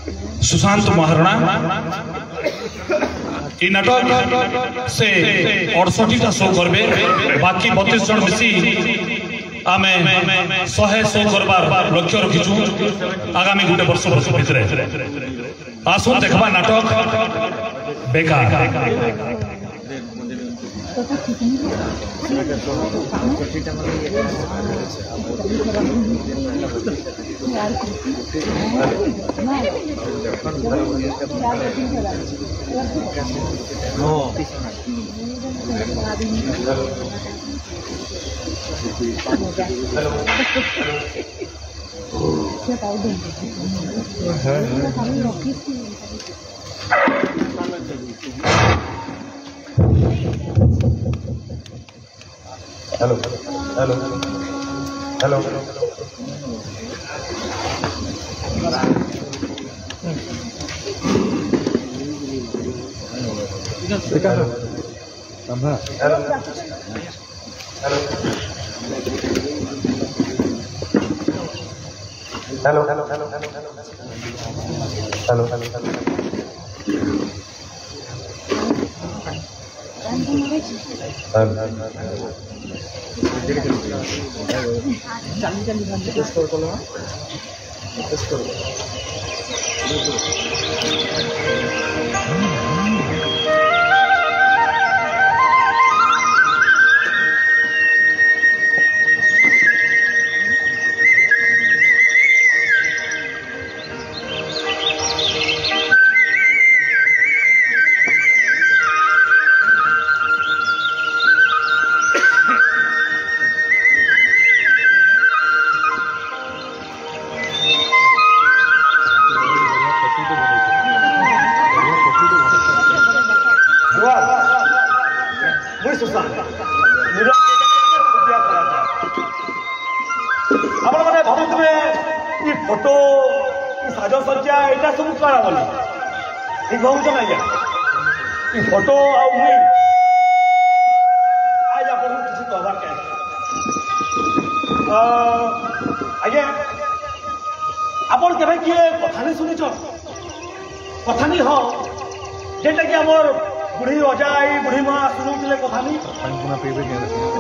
सुशांत महारणा ई नाटक से 68टा शो करबे बाकी 32 जन मिसी आमे 100 शो करबार लक्ष्य रखिछु आगामी गुटे वर्ष भितर आसुन देखबा नाटक बेकार hello hello hello hello hello hello hello hello hello photo साजसज्जा यहाँ सब करा बोली ठीक भावुन आज्ञा फोटो आज आप किसी कहबार आज्ञा आप किए कथानी शुनिच कथानी हाँ जेटा कि आमर बुढ़ी अजाई बुढ़ी माँ शुणुले कथानी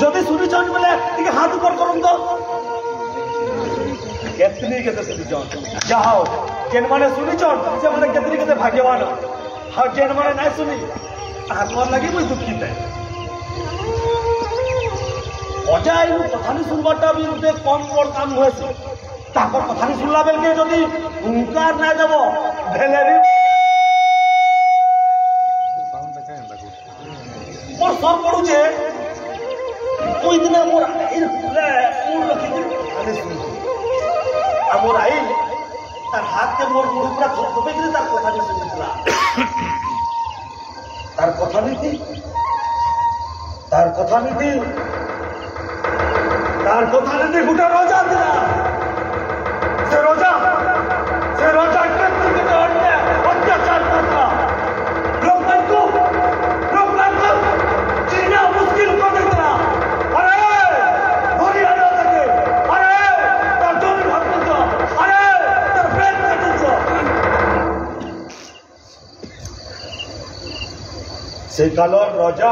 जदि शुनिचन बोले हाथ ऊपर कर केतनी केते सुनिचन जाओ जेन माने सुनिचन से माने केतनी केते भाग्यवान हाँ जेन माने नहीं सुनी आत्मार लगी मुझे दुखित है अजाई कथानी सुनवाटा भी गोटे कम बड़ काम हुए ताकर कथानी सुनला बेल के जदि हुंकार ना देबो भेले भी मोर सर पड़ुचे कोई दिन मोर मोर रखी मोर आई तार हाथ के मोर मुड़ पूरा थपथपे कि तार कथा नहीं सुनिला तार कथा नहीं थी तार कथा नहीं थी तार कथा नहीं थी गुटा रोजा दिला से रोजा कितने के अत्याचार करता लोग को जीना मुश्किल कर देता से कालर रजा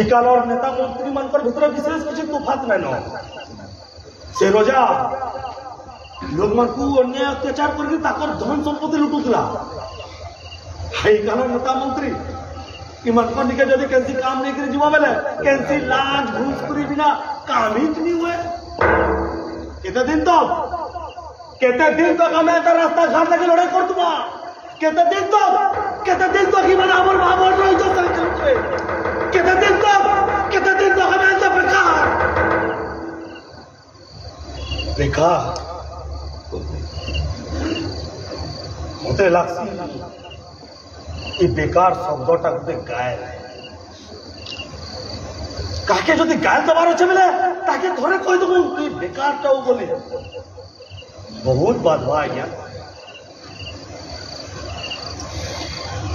ई कालर नेता मंत्री मान भीतर विशेष किसी तुफात नहीं से रजा लोक मान अन्याय अत्याचार करके धन संपत्ति लुटुला हाई कालर नेता मंत्री इमान निके जदि कैंसी काम नहीं करी जीवा बेले कैंसी लाज घूस करी बिना काम ही नहीं हुए केते दिन तक हमें रास्ता घाट लगे लड़ाई कर दूंगा केते दिन तक ही मैंने अमर महामोर रही तो साइकिल पे केते दिन तक हमें ऐसा बेकार होते लागसी बेकार शब्दटा गोटे गायल काके जदि गायल दबार अच्छे बेले ताके थोड़े कही देबू बेकारटा बोले बहुत बात बा आज्ञा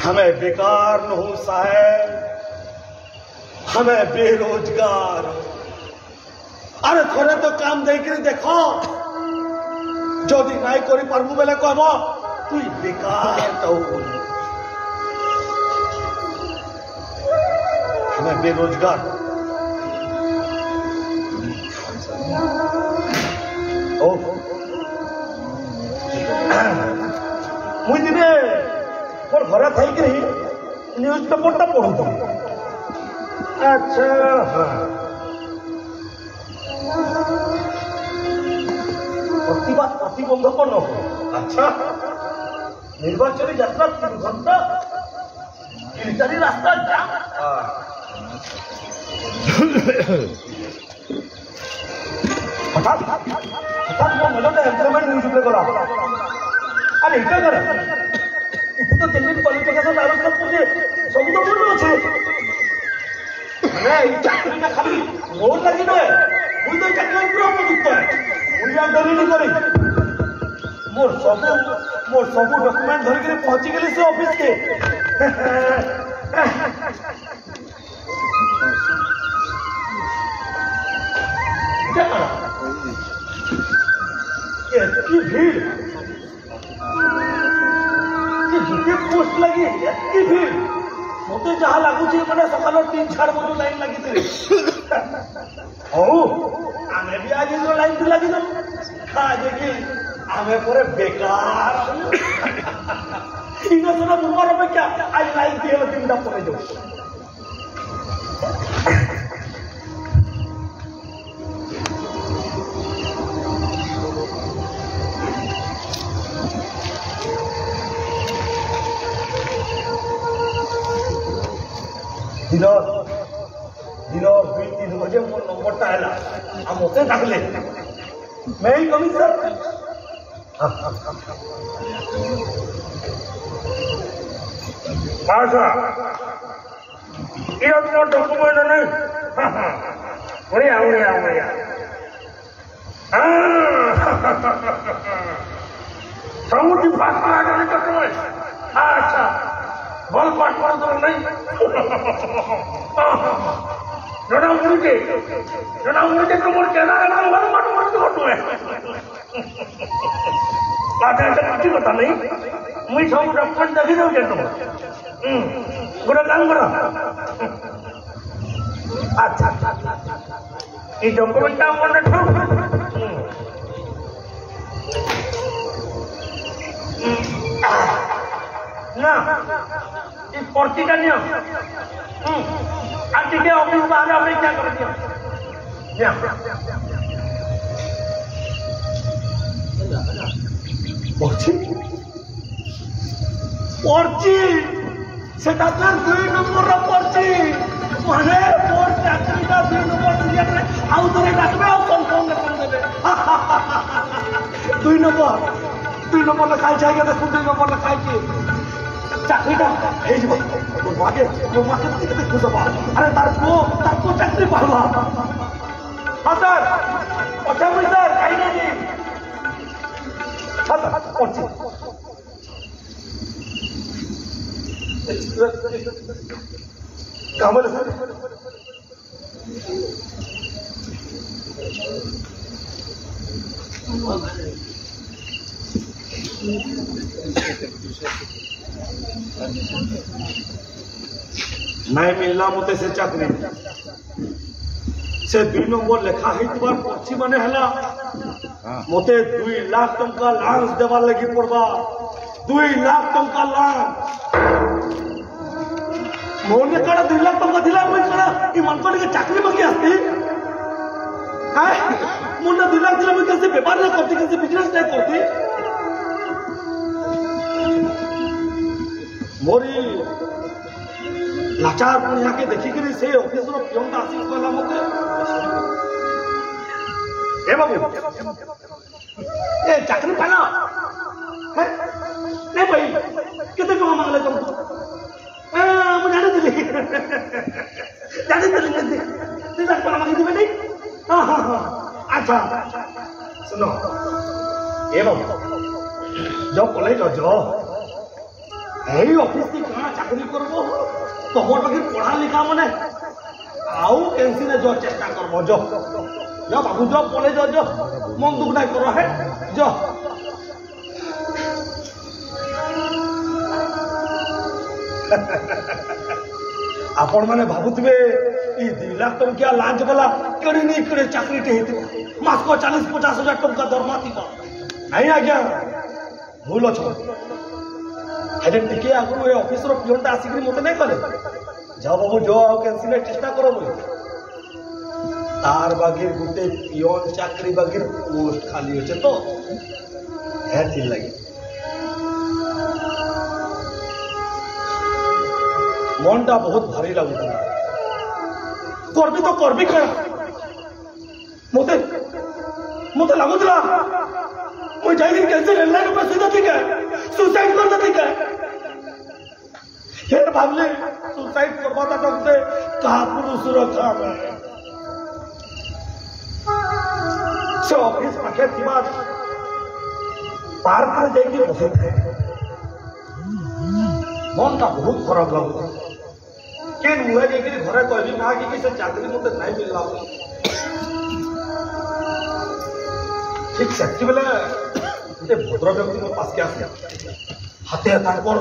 हमें बेकार न हो साहेब हमें बेरोजगार अरे थोड़े तो काम देकर देखो जदि नाई करि पारबु बेले कहबो तू बेकार तो मैं बेरोजगार ओ मुई दिने मोर घरे थई के न्यूज पेपर ता पढु अच्छा प्रतिबाद प्रतिबंधक न हो अच्छा निर्वाचन यात्रा 3 घंटा किलचारी रास्ता जाम हठात वो मजोटे एम्प्लॉयमेंट न्यूज पे गला अरे इटा कर इथे तो दिल्ली क्वालिफिकेशन आरो सब कुछ सब तो बोल আছে মানে এই চাকরিটা খালি মোর লাগি নয় মুই তো চাকরি পুরো উপযুক্ত মুই আর ডরিনি করি মোর সব ডকুমেন্ট ধরে के पहुंची गेली से ऑफिस के क्या करा की भीड़ जिते पोस्ट लगी एतकी भीड़ मते जहाँ लगुच मैंने सकाल 3-4 बजे लाइन लगी आमे भी आज लाइन थी लगी देखी आमे पूरे बेकार इन सुना बुधवार अपेक्षा आज लाइन थी 3टा पड़े जाओ दिनों 2-3 बजे मोर नंबरटा आला आ मोते डाकले मैं ही कमी सर आशा ये तो डॉक्यूमेंट नहीं बढ़िया समुद्री पास में आने का तुम्हें अच्छा बल पाठ करो तो नहीं जड़ा मुड़ी के तो मोर केना ना बल पाठ करो तो है बात ऐसे कुछ पता नहीं मुई सब डॉक्यूमेंट देखि दो के तुम गोरा काम करो अच्छा ये डॉक्यूमेंट का मन रखो ना इस पर्ची का नियम आज के ऑफिस में आगे हमने क्या कर दिया पर्ची से 2 नंबर पर्ची माने मोर चाकरी का 2 नंबर दिया आउ तोरे डाकबे आउ कंफर्म देबे 2 नंबर लिखाई जाएगा तो 2 नंबर लिखाई के চাকরিটা এই যে তোর মাকে দেখতে খুঁজে পা আরে তার চাকরি পাবা হ্যাঁ স্যার আচ্ছা বলি স্যার খাই না জি হ্যাঁ স্যার করছি কামল স্যার नहीं मिलना मते से चाकरी से 2 नंबर लेखा हेतबार पर्ची माने हला मते 2 लाख टंका लांच देवा लगी पड़बा 2 लाख टंका लांच मोने कड़ा 2 लाख टंका दिला मुई कड़ा ई मनकोडी के चाकरी मांगी आस्ती हाय मोने 2 लाख दिला मुई कैसे व्यापार नहीं करती कैसे बिजनेस नहीं करती मोरी लाचार पुनिया के देखिक से ऑफिस पियोनटा आसी कहला मते ए बाबू ए चाकरी पाना है नहीं भाई कितने कमा मांगले तुम मुझे जाने दिले नहीं कमा मांगी थी बेटी हाँ अच्छा सुनो ए बाबू जब कॉलेज जाओ यही ऑफिस की कहाँ चाकरी करबो तमर पाखे पढ़ा लिखा मने आउ कैंसी ने जो चेष्टा करबो जो बाबू जो कॉलेज जो मन दुख नहीं करो है जो आपण मैंने भावुवे 2 लाख टंकिया लांच वाला कड़ी नहीं करे चाकरी मास को 40-50 हजार टंका दरमा थी नहीं आज्ञा भूल अच्छे टे आगु ये ऑफिस पिओन आसिक मत नहीं कले जाओ बाबू जो कैंसिल चेष्टा करो बोले तार बागिर गोटे पिओन चाकरी बागिर पोस्ट खाली अच्छे तो लगे मन टा बहुत भारी लगुला करबी तो करबी क्या मते मते लगुला मुझे जाइए कैंसर हेडलाइन पर सीधा ठीक है सुसाइड कर देती क्या फिर भावले सुसाइड करवाता डॉक्टर कहा पुरुष रखा है से ऑफिस पाखे थी पार्क में जाइए बसे थे मन टा बहुत खराब लगुला के नुआ जाइए घरे कहली ना कि से चाकरी मत नहीं मिलला ठीक से बेले गोटे भद्र व्यक्ति मो पास के आसे हाथे ताकर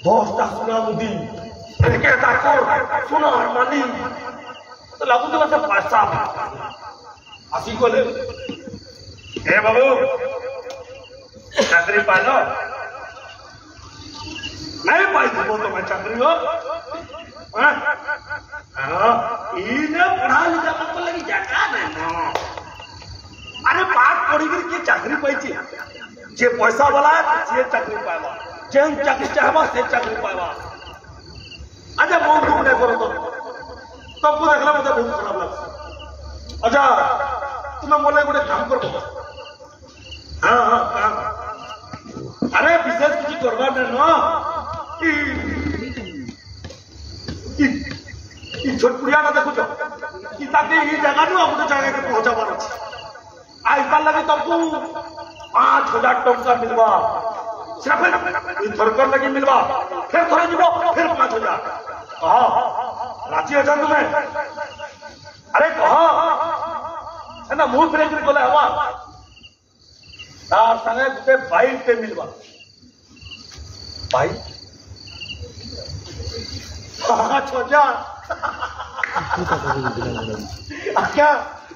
10टा सोना मुदी एके ताकर सोना मानी तो लागुला से पैसा आसी गले ए बाबू चाकरी पालो नहीं पाई थी तो मैं चाकरी हो पढ़ा लिखा तो लगी जगह नहीं अरे पाठ पढ़ी किए चाकरी पाई जे पैसा वाला से चाकरी पाएगा जेन चाकरी चाहवा से चाकरी पाएगा अच्छा बहुत दुख नहीं करो तुमको देखला मुझे बहुत खराब लगा अच्छा तुम्हें बोले गोटे काम कर हाँ हाँ काम अरे विशेष किसी करवा छोटपुड़िया ना देखो जगह नु गोटे जगह के पहुंचाबार अच्छे आइबार लगे तुमको 5,000 टंका मिलवा थरकर लगी मिलवा फिर थोड़े जीव फिर 5,000 कह राजी अच्छा तुम्हें अरे कह ना मुंह फिर गले हवा तार संगे गोटे बाइक पे मिलवा बाइक 5,000 आज्ञा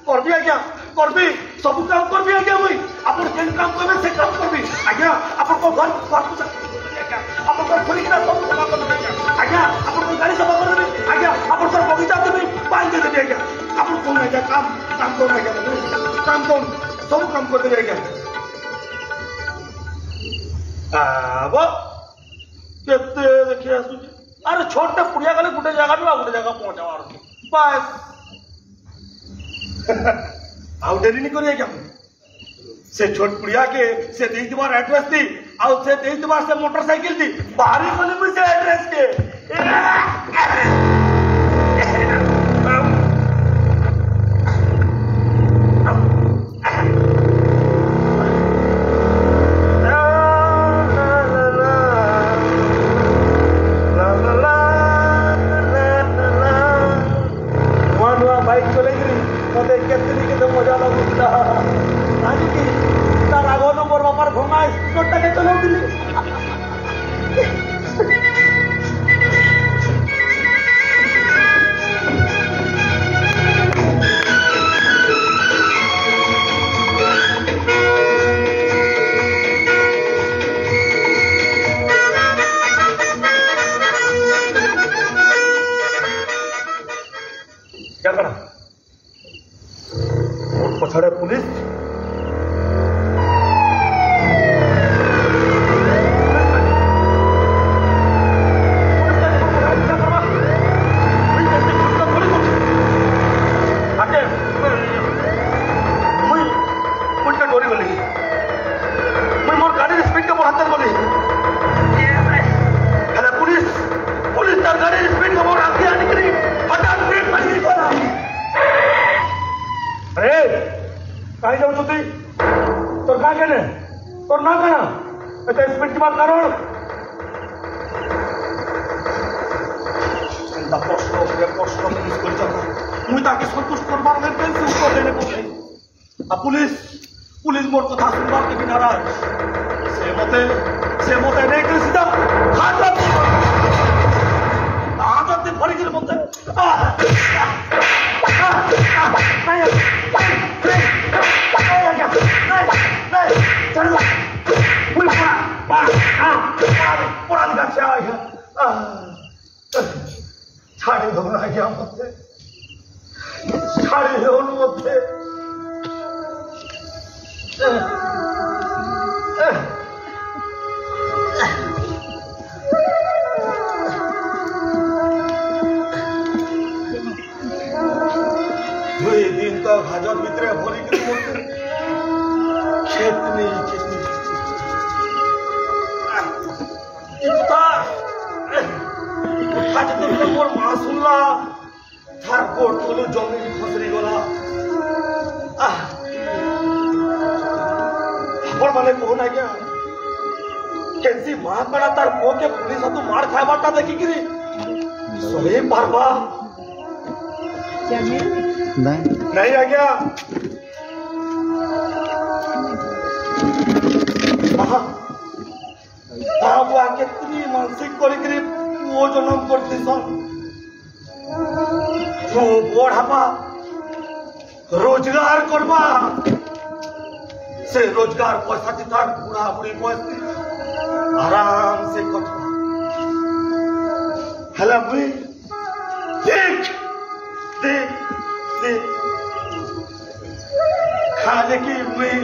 करबी आज्ञा करबी सब काम करबी आज्ञा मुई अपन केन काम करबे से काम करबी आज्ञा अपन को घर को अपन को खोली ना सब सेवा करबे आज्ञा अपन को गाड़ी सेवा करबे आज्ञा अपन सर बगीचा देबे पानी दे देबे आज्ञा अपन को आज्ञा काम कौन आज्ञा काम कौन सब काम कर देबे आज्ञा अब केते देखिए आसु अरे छोटे पुड़िया गले गोटे जगह नु गोटे जगह पहुंचावार बस आउ डेरी नहीं करिए क्या से छोट पुड़िया के से दे तुम्हार एड्रेस थी आउ से दे तुम्हार से मोटरसाइकिल थी बाहरी वाले में से एड्रेस के मजा लगुला आज की तार आगो मोर बापार घुमा स्कूटर के चलाउली क्या करा पछाड़े पुलिस डोरी गली मुझे मोर गाड़ी स्पीड के बढ़ाते गली पुलिस पुलिस तार गाड़ी स्पीड के मोर आगे आने करी हटा स्पीड पड़ी कोना अरे कहीं जाऊ तुझी तोर का केने तोर ना कना एते स्पीड की बात करो इंदा प्रश्न पुलिस कर चला मुई ताके संतुष्ट करबार ले पेन से ऊपर देने को आ पुलिस मोर कथा सुनबार के भी नाराज से मते नहीं कर सीधा हाथ दे भरी के बोलते पढ़ा लिखा क्या छाड़ी दो ना क्या मत छाड़ी दो मत दिन तो हाजर भितर भरी खेत नहीं मोर माँ सुनला थार कोट तलू जमीन खसरी गला आपण माने कहो ना क्या कैसी माँ कड़ा तार को के पुलिस तो मार खाए बाटा देखी कि सोए पारवा नहीं आ गया बाबू आके कितनी मानसिक करी वो जन्म करती सन तू बढ़ावा रोजगार करवा से रोजगार पैसा जितार पूरा पूरी पैसा आराम से कटवा हेला भाई देख देख देख खाने की मैं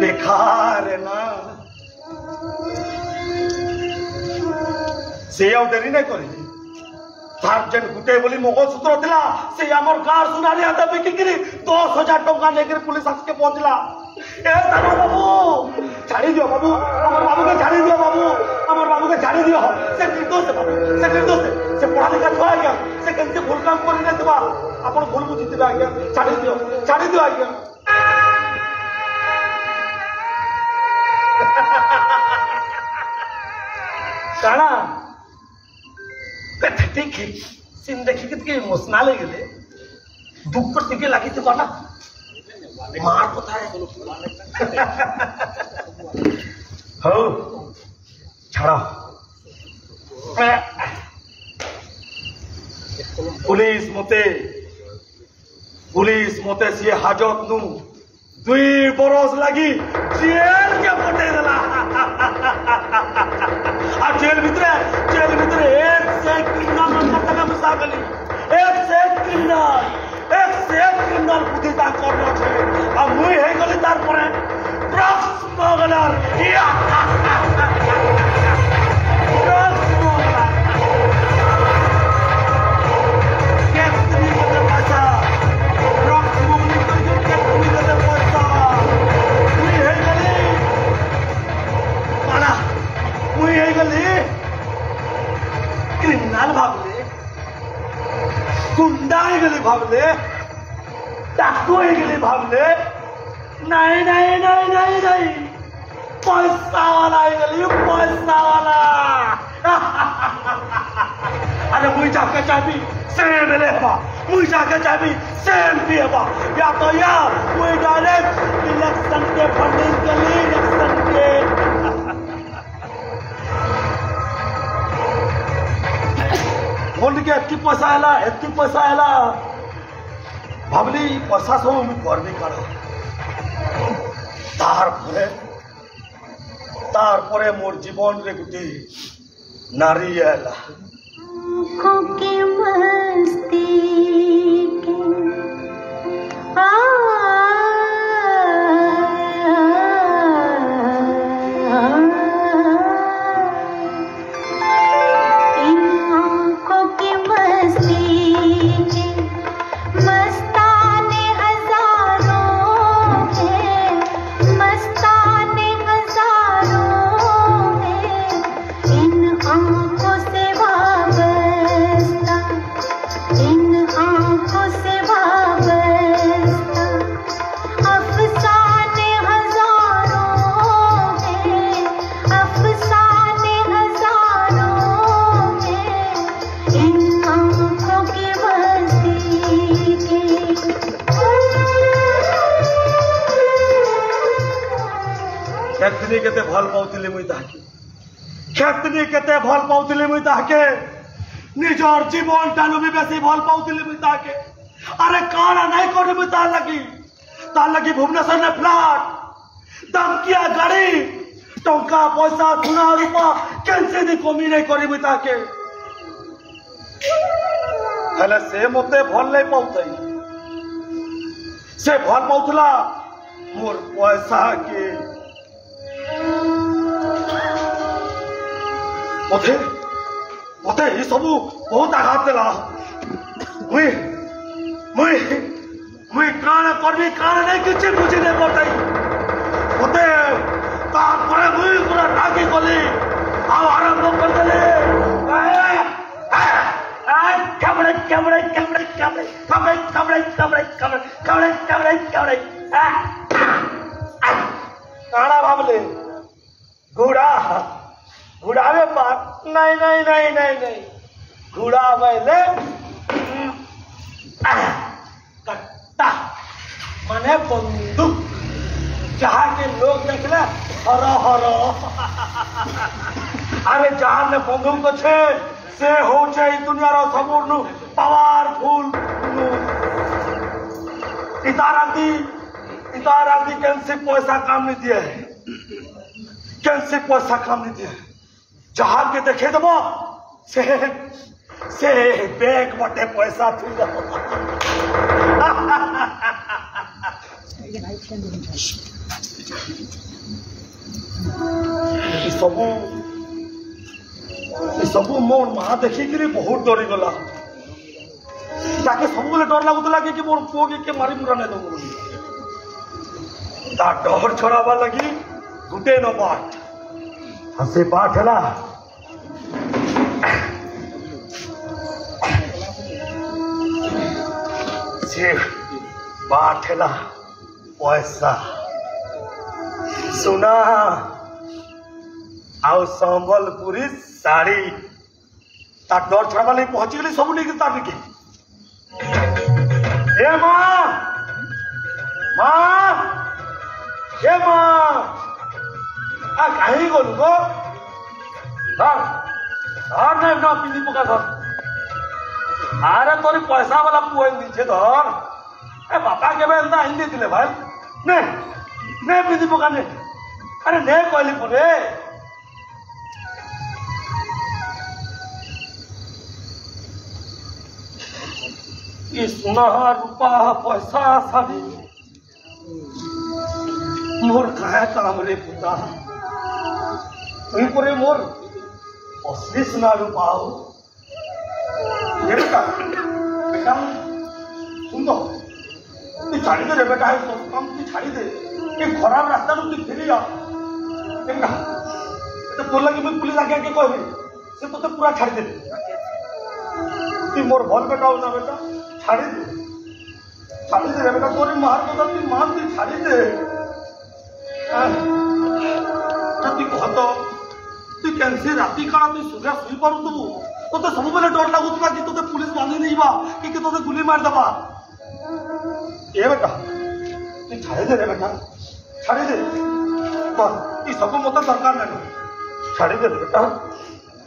बेकार है ना से देरी नहीं करी जन गुटे बोली मंगलसूत्र थिला से हमर गार सुनारी हाथ बिकिक 10,000 टंका लेकर पुलिस आस के पहुंचला ए तारा बाबू छाड़ी दियो बाबू हमर बाबू के छाड़ी दियो बाबू हमर बाबू के छाड़ी दियो से निर्दोष है बाबू से निर्दोष है से पढ़ा लिखा छुआ गया से कैसे भूल काम कर नहीं दिबा अपन भूल बुझी दिबा आज्ञा छाड़ी दियो आज्ञा काना ठीक है सीन देखी कितके इमोशनल है गेले दुख पर टिके लागी तो बाटा मार पता है हो छाड़ा पुलिस मते से हाजत नु 2 बरस लगी जेल के पटे देला आ जेल भीतर एक से क्रिमिनल का मिसा गली एक से क्रिमिनल बुद्धि ता करनो छे आ मुई हे गली तार परे ड्रग्स स्मगलर क्रिमिनल भागले गुंडा भागले डाकू भागले नहीं पैसा वाला पैसा वाला अरे मुझे जाके चाबी सेम ले मुझे जाके चाबी सेम भी है या तो मुझे डायरेक्ट इलेक्शन के फंडिंग के लिए इलेक्शन के बोल के एति पैसा आला भावली पैसा सब मुझे करनी कर तार परे मोर जीवन रे गुटी नारी आला निजर जीवन टानु भी बेसी भल पाउथिले मुई ताके अरे काना नहीं कोनी मुई तार लगी भुवनेश्वर ने फ्लैट दामकिया गाड़ी टंका पैसा सुना रूपा केनसे दी कमी नहीं करी मुई ताके हेले से मते भल नहीं पाउथई से भल पाउथला मोर पैसा के मते मते ये सब बहुत आघात देला मुई काना करबी काना नहीं किछि बुझी नहीं पड़तई मते तापरे मुई पूरा रागी गली आ आरंभ कर देले कमरे कमरे कमरे कमरे कमरे कमरे कमरे कमरे कमरे कमरे काना भावले घोड़ा घोड़ा में बात नहीं नहीं नहीं नहीं नहीं घोड़ा वाले कट्टा माने बंदूक जहाँ के लोग देखले हर हर अरे जहाँ ने बंदूक अच्छे से हो चाहे दुनिया रो सबूरनु पावरफुल इतारादी कैंसे पैसा काम नहीं दिए कैंसे पैसा काम नहीं दिए जहाँ के देखे दबो से बैग बटे पैसा थी सबू मोर माँ देखिक बहुत डरी गला ताके सब डर लगुला कि मोर पुओ के मारी मुरा नहीं दो डर छड़ावा लगी गुटे न बाट हसे बाट है बाट है पैसा सुना आउ संबलपुरी साड़ी ता डर छड़ावा नहीं पहुंची गली सब नहीं तार के ए मां मां ए मां आ कहीं गलु गो धर धर नहीं ना पिंदी पका धर अरे तोरी पैसा वाला पुआ दीछे धर ए बापा के बे एंदा हिंदी दिले भाई ने ने पिंदी पका ने अरे ने कहली पुरे ये सोना रूपा पैसा सारी मोर कहा काम रे पुता तुम पूरे मोर असली सोना रूपा हो ये बेटा बेटा सुन तो तू छाड़ी दे रे बेटा है सब काम तू छाड़ी दे ये खराब रास्ता तू फेरी जा केना तो बोला कि मैं पुलिस आके कहबे से तो पूरा छाड़ी दे तू मोर भल बेटा हो ना बेटा छाड़ी दे रे बेटा तोरी मार को तू मान दे छाड़ी दे तू कहत तू कैंसे राती काला तू सुगा सुई पारू तू तो सब बेले डर लागुतला कि तोते पुलिस बांधी नहीं बा कि तोते गुली मार दबा ए बेटा तू छाड़ी दे रे बेटा छाड़ी दे तो ई सब मत दरकार नहीं छाड़ी दे बेटा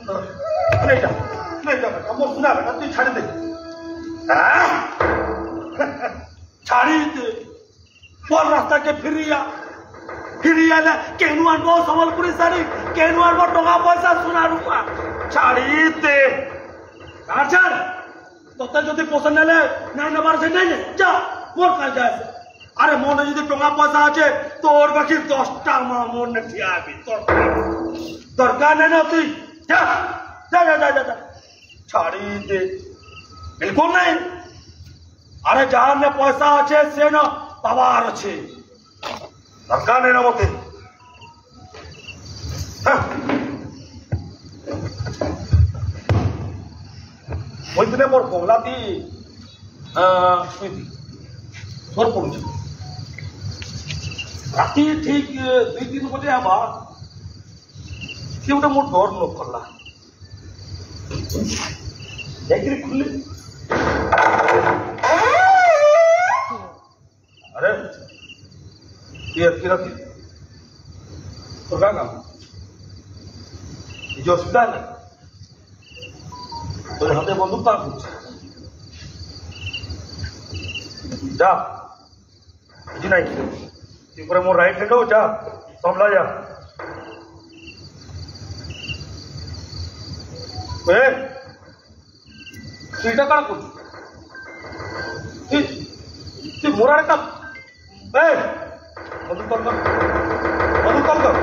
नहीं जा बेटा मोर सुना बेटा तू छाड़ी दे छाड़ी दे बोल रास्ता के फिरिया ले केनु आनबो संबलपुरी साड़ी केनु आनबो टका पैसा सुना रूपा छाड़ी दे आचर तोते जदि पसंद ले नहीं नबार से नहीं जा मोर का जाए अरे मोर जदि टका पैसा आछे तोर बाकी 10टा मा मोर ने ठिया भी दरकार नहीं ना तू जा जा जा जा छाड़ी दे बिल्कुल नहीं अरे जहां ने पैसा अच्छे से न पावार अच्छे दरकार नहीं ना मते दिन मोर बंगला थी सोर पड़ू राति ठीक 2-3 बजे हवा कि गोटे मोर डर न करला जाकर खुले अरे ये रखी तो क्या काम जो हॉस्पिटल है তোর হাতে বন্দুক তার করছে যা কিছু নাই তুই পরে মোর রাইট হ্যান্ড যা সামলা যা তুই এটা কারা করছিস তুই মোরার একটা বন্দুক কল কর বন্দুক কল কর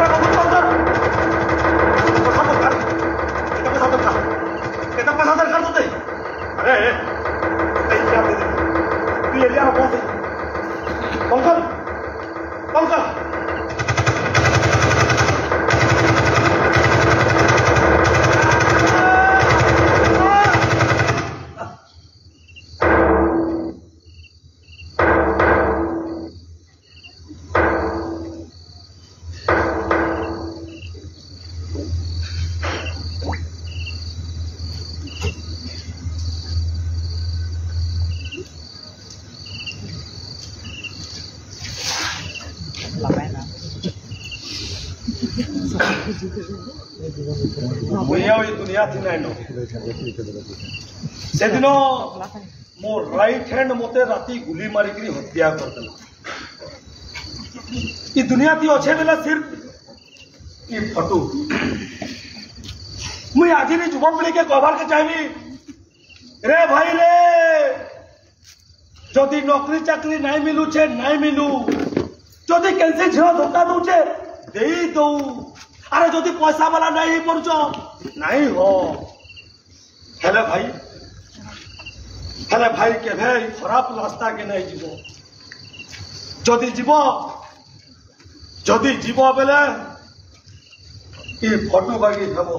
বন্দুক কল কর कितना पैसा दरकार होते अरे क्या दे तू एरिया में पहुंच कौन कर दुनिया थी नाइन से दिन मो राइट हैंड मते राती गुली मारिक हत्या कर दुनिया थी अच्छे बेला सिर्फ ये फटू मुई आज युवपीढ़ी के कहबार के चाहिए रे भाई रे जदि नौकरी चाकरी नहीं मिलूचे नहीं मिलू जदि कैसे झील धोखा दूचे दे दो अरे जदि पैसा वाला नहीं पड़ुच नहीं हो हेले भाई के खराब रास्ता के नहीं जदि जीव बेले ये फटू बागी हम